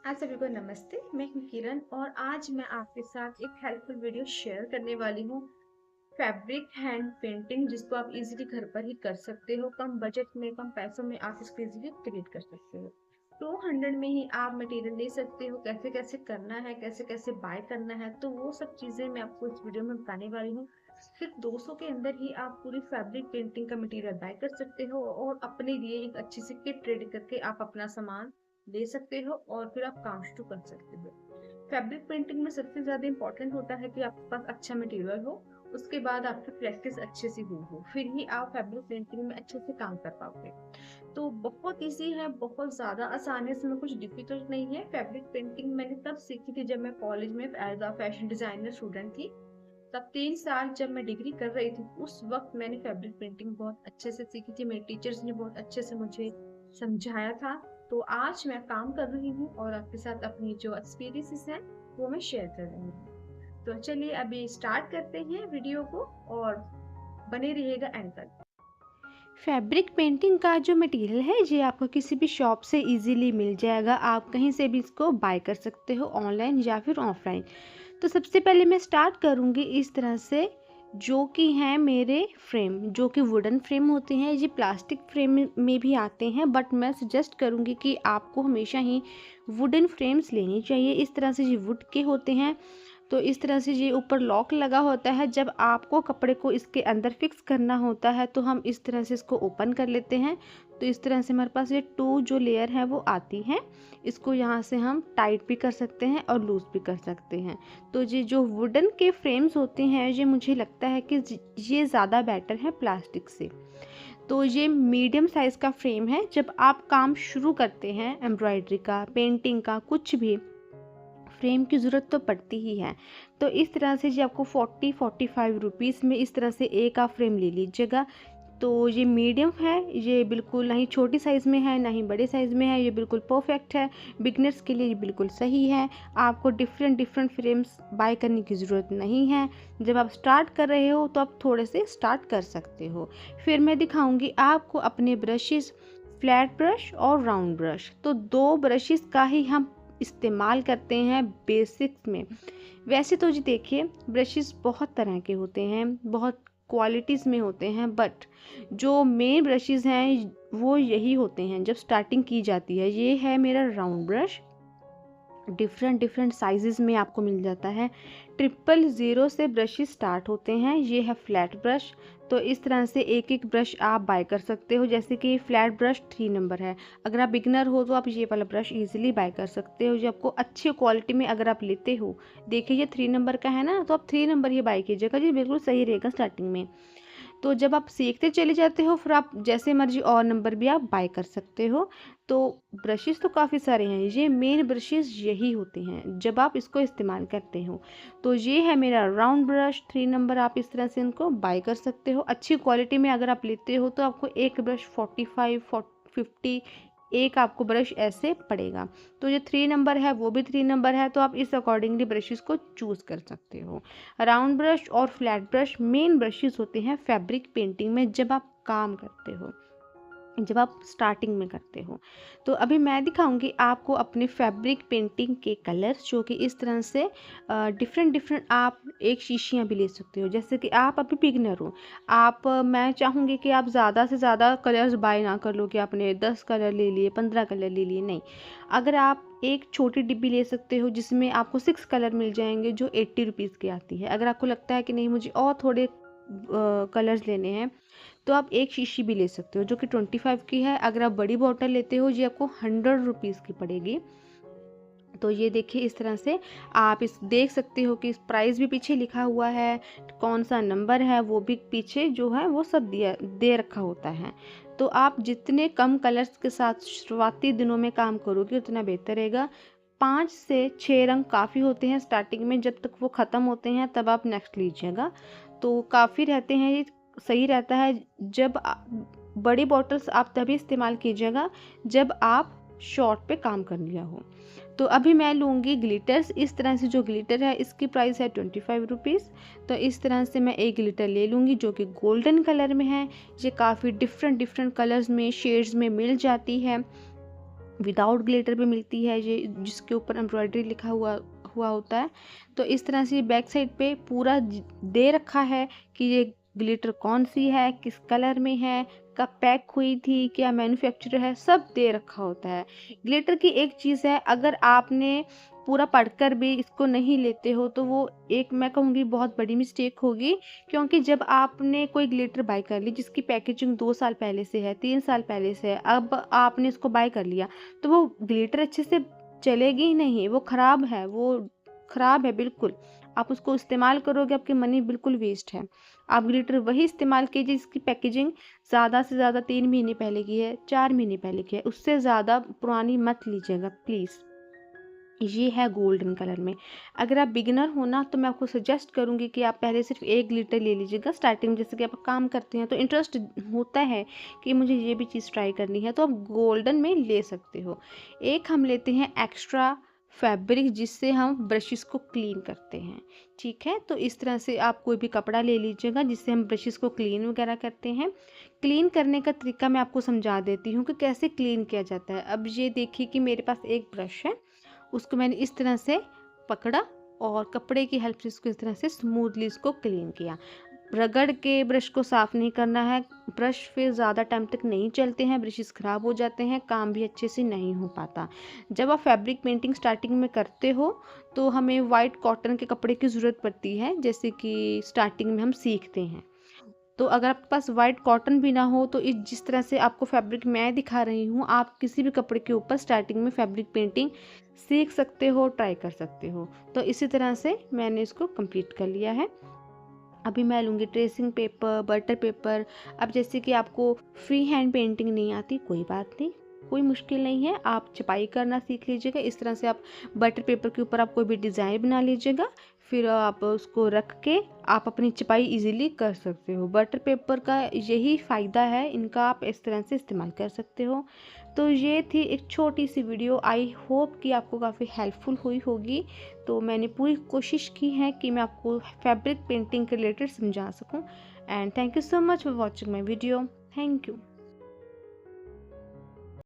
आप सभी को नमस्ते। मैं हूँ किरण और आज मैं आपके साथ एक हेल्पफुल वीडियो शेयर करने वाली हूँ। फैब्रिक हैंड पेंटिंग जिसको आप इजीली घर पर ही कर सकते हो। कम बजट में, कम पैसों में आप इसको इजीली क्रिएट कर सकते हो। 200 में ही आप मटेरियल ले सकते हो। कैसे कैसे करना है, कैसे कैसे बाय करना है, तो वो सब चीज़ें मैं आपको इस वीडियो में बताने वाली हूँ। सिर्फ 200 के अंदर ही आप पूरी फैब्रिक पेंटिंग का मटेरियल बाय कर सकते हो और अपने लिए एक अच्छी सी किट रेडी करके आप अपना सामान ले सकते हो और फिर आप काम शुरू कर सकते हो। फैब्रिक पेंटिंग में सबसे ज्यादा इंपॉर्टेंट होता है कि आपके पास अच्छा मटेरियल हो, उसके बाद आपकी प्रैक्टिस अच्छे से हुई हो, फिर ही आप फैब्रिक पेंटिंग में अच्छे से काम कर पाओगे। तो बहुत इजी है, बहुत ज्यादा आसान है, इसमें कुछ डिफिकल्ट नहीं है। फैब्रिक पेंटिंग मैंने तब सीखी थी जब मैं कॉलेज में as a fashion designer student थी। तब 3 साल जब मैं डिग्री कर रही थी, उस वक्त मैंने फैब्रिक पेंटिंग बहुत अच्छे से सीखी थी। मेरे टीचर्स ने बहुत अच्छे से मुझे समझाया था। तो आज मैं काम कर रही हूँ और आपके साथ अपनी जो एक्सपीरियंसेस हैं वो मैं शेयर कर रही हूँ। तो चलिए अभी स्टार्ट करते हैं वीडियो को और बने रहिएगा एंड तक। फैब्रिक पेंटिंग का जो मटेरियल है ये आपको किसी भी शॉप से इजीली मिल जाएगा। आप कहीं से भी इसको बाय कर सकते हो, ऑनलाइन या फिर ऑफलाइन। तो सबसे पहले मैं स्टार्ट करूँगी इस तरह से, जो कि हैं मेरे फ्रेम, जो कि वुडन फ्रेम होते हैं। ये प्लास्टिक फ्रेम में भी आते हैं, बट मैं सजेस्ट करूँगी कि आपको हमेशा ही वुडन फ्रेम्स लेनी चाहिए। इस तरह से ये वुड के होते हैं। तो इस तरह से ये ऊपर लॉक लगा होता है। जब आपको कपड़े को इसके अंदर फिक्स करना होता है तो हम इस तरह से इसको ओपन कर लेते हैं। तो इस तरह से हमारे पास ये 2 जो लेयर है वो आती हैं। इसको यहाँ से हम टाइट भी कर सकते हैं और लूज भी कर सकते हैं। तो ये जो वुडन के फ्रेम्स होते हैं, ये मुझे लगता है कि ये ज़्यादा बेटर है प्लास्टिक से। तो ये मीडियम साइज़ का फ्रेम है। जब आप काम शुरू करते हैं एम्ब्रॉयडरी का, पेंटिंग का, कुछ भी, फ्रेम की ज़रूरत तो पड़ती ही है। तो इस तरह से जी आपको 40-45 रुपीज़ में इस तरह से एक आप फ्रेम ले लीजिएगा। तो ये मीडियम है, ये बिल्कुल ना ही छोटी साइज़ में है ना ही बड़े साइज़ में है, ये बिल्कुल परफेक्ट है। बिगनर्स के लिए ये बिल्कुल सही है। आपको डिफरेंट डिफरेंट फ्रेम्स बाय करने की ज़रूरत नहीं है। जब आप स्टार्ट कर रहे हो तो आप थोड़े से स्टार्ट कर सकते हो। फिर मैं दिखाऊंगी आपको अपने ब्रशेस, फ्लैट ब्रश और राउंड ब्रश। तो 2 ब्रशेस का ही हम इस्तेमाल करते हैं बेसिक्स में। वैसे तो जी देखिए, ब्रशेस बहुत तरह के होते हैं, बहुत क्वालिटीज़ में होते हैं, बट जो मेन ब्रशेस हैं वो यही होते हैं जब स्टार्टिंग की जाती है। ये है मेरा round brush, different different sizes में आपको मिल जाता है। 000 से ब्रशेस स्टार्ट होते हैं। ये है फ्लैट ब्रश। तो इस तरह से एक एक ब्रश आप बाय कर सकते हो। जैसे कि फ्लैट ब्रश 3 नंबर है। अगर आप बिगनर हो तो आप ये वाला ब्रश इजीली बाय कर सकते हो, जो आपको अच्छी क्वालिटी में अगर आप लेते हो। देखिए ये 3 नंबर का है ना, तो आप 3 नंबर ही बाय कीजिएगा, ये बिल्कुल सही रहेगा स्टार्टिंग में। तो जब आप सीखते चले जाते हो, फिर आप जैसे मर्जी और नंबर भी आप बाय कर सकते हो। तो ब्रशेस तो काफ़ी सारे हैं, ये मेन ब्रशेस यही होते हैं जब आप इसको इस्तेमाल करते हो। तो ये है मेरा राउंड ब्रश 3 नंबर। आप इस तरह से इनको बाय कर सकते हो। अच्छी क्वालिटी में अगर आप लेते हो तो आपको एक ब्रश 45-50 एक आपको ब्रश ऐसे पड़ेगा। तो जो 3 नंबर है वो भी 3 नंबर है, तो आप इस अकॉर्डिंगली ब्रशेस को चूज़ कर सकते हो। राउंड ब्रश और फ्लैट ब्रश मेन ब्रशेस होते हैं फैब्रिक पेंटिंग में जब आप काम करते हो, जब आप स्टार्टिंग में करते हो। तो अभी मैं दिखाऊंगी आपको अपने फैब्रिक पेंटिंग के कलर्स, जो कि इस तरह से डिफरेंट डिफरेंट आप एक शीशियाँ भी ले सकते हो। जैसे कि आप अभी बिगनर हो, आप मैं चाहूँगी कि आप ज़्यादा से ज़्यादा कलर्स बाय ना कर लो कि आपने 10 कलर ले लिए, 15 कलर ले लिए, नहीं। अगर आप एक छोटी डिब्बी ले सकते हो जिसमें आपको 6 कलर मिल जाएंगे, जो 80 रुपीज़ की आती है। अगर आपको लगता है कि नहीं मुझे और थोड़े कलर्स लेने हैं, तो आप एक शीशी भी ले सकते हो जो कि 25 की है। अगर आप बड़ी बॉटल लेते हो ये आपको 100 रुपीज़ की पड़ेगी। तो ये देखिए इस तरह से आप इस देख सकते हो कि इस प्राइस भी पीछे लिखा हुआ है, कौन सा नंबर है वो भी पीछे जो है वो सब दिया दे रखा होता है। तो आप जितने कम कलर्स के साथ शुरुआती दिनों में काम करोगे उतना बेहतर रहेगा। 5 से 6 रंग काफ़ी होते हैं स्टार्टिंग में, जब तक वो ख़त्म होते हैं तब आप नेक्स्ट लीजिएगा। तो काफ़ी रहते हैं, ये सही रहता है। जब बड़ी बॉटल्स आप तभी इस्तेमाल कीजिएगा जब आप शॉर्ट पे काम कर लिया हो। तो अभी मैं लूँगी ग्लिटर्स। इस तरह से जो ग्लिटर है इसकी प्राइस है 25 रुपीज़। तो इस तरह से मैं एक ग्लिटर ले लूँगी जो कि गोल्डन कलर में है। ये काफ़ी डिफरेंट डिफरेंट कलर्स में, शेड्स में मिल जाती है। विदाउट ग्लिटर भी मिलती है, ये जिसके ऊपर एम्ब्रॉयडरी लिखा हुआ हुआ होता है। तो इस तरह से बैक साइड पे पूरा दे रखा है कि ये ग्लिटर कौन सी है, किस कलर में है, कब पैक हुई थी, क्या मैन्युफैक्चरर है, सब दे रखा होता है। ग्लिटर की एक चीज़ है, अगर आपने पूरा पढ़कर भी इसको नहीं लेते हो तो वो एक मैं कहूँगी बहुत बड़ी मिस्टेक होगी, क्योंकि जब आपने कोई ग्लिटर बाय कर ली जिसकी पैकेजिंग 2 साल पहले से है, 3 साल पहले से है, अब आपने इसको बाय कर लिया तो वो ग्लिटर अच्छे से चलेगी ही नहीं, वो ख़राब है, वो ख़राब है बिल्कुल। आप उसको इस्तेमाल करोगे, आपकी मनी बिल्कुल वेस्ट है। आप ग्लिटर वही इस्तेमाल कीजिए जिसकी पैकेजिंग ज़्यादा से ज़्यादा 3 महीने पहले की है, 4 महीने पहले की है, उससे ज़्यादा पुरानी मत लीजिएगा प्लीज़। ये है गोल्डन कलर में। अगर आप बिगिनर हो ना तो मैं आपको सजेस्ट करूँगी कि आप पहले सिर्फ 1 लीटर ले लीजिएगा स्टार्टिंग में। जैसे कि आप काम करते हैं तो इंटरेस्ट होता है कि मुझे ये भी चीज़ ट्राई करनी है, तो आप गोल्डन में ले सकते हो। एक हम लेते हैं एक्स्ट्रा फैब्रिक जिससे हम ब्रशेस को क्लीन करते हैं, ठीक है। तो इस तरह से आप कोई भी कपड़ा ले लीजिएगा जिससे हम ब्रशेस को क्लीन वगैरह करते हैं। क्लीन करने का तरीका मैं आपको समझा देती हूँ कि कैसे क्लीन किया जाता है। अब ये देखिए कि मेरे पास एक ब्रश है, उसको मैंने इस तरह से पकड़ा और कपड़े की हेल्प से इसको इस तरह से स्मूथली इसको क्लीन किया। रगड़ के ब्रश को साफ़ नहीं करना है, ब्रश फिर ज़्यादा टाइम तक नहीं चलते हैं, ब्रशेस ख़राब हो जाते हैं, काम भी अच्छे से नहीं हो पाता। जब आप फैब्रिक पेंटिंग स्टार्टिंग में करते हो तो हमें वाइट कॉटन के कपड़े की ज़रूरत पड़ती है, जैसे कि स्टार्टिंग में हम सीखते हैं। तो अगर आपके पास वाइट कॉटन भी ना हो तो इस जिस तरह से आपको फैब्रिक मैं दिखा रही हूँ, आप किसी भी कपड़े के ऊपर स्टार्टिंग में फैब्रिक पेंटिंग सीख सकते हो, ट्राई कर सकते हो। तो इसी तरह से मैंने इसको कंप्लीट कर लिया है। अभी मैं लूँगी ट्रेसिंग पेपर, बटर पेपर। अब जैसे कि आपको फ्री हैंड पेंटिंग नहीं आती, कोई बात नहीं, कोई मुश्किल नहीं है, आप छपाई करना सीख लीजिएगा। इस तरह से आप बटर पेपर के ऊपर आप कोई भी डिज़ाइन बना लीजिएगा, फिर आप उसको रख के आप अपनी छपाई इजीली कर सकते हो। बटर पेपर का यही फ़ायदा है, इनका आप इस तरह से इस्तेमाल कर सकते हो। तो ये थी एक छोटी सी वीडियो, आई होप कि आपको काफ़ी हेल्पफुल हुई होगी। तो मैंने पूरी कोशिश की है कि मैं आपको फैब्रिक पेंटिंग के रिलेटेड समझा सकूं। And thank you so much for watching my video. Thank you.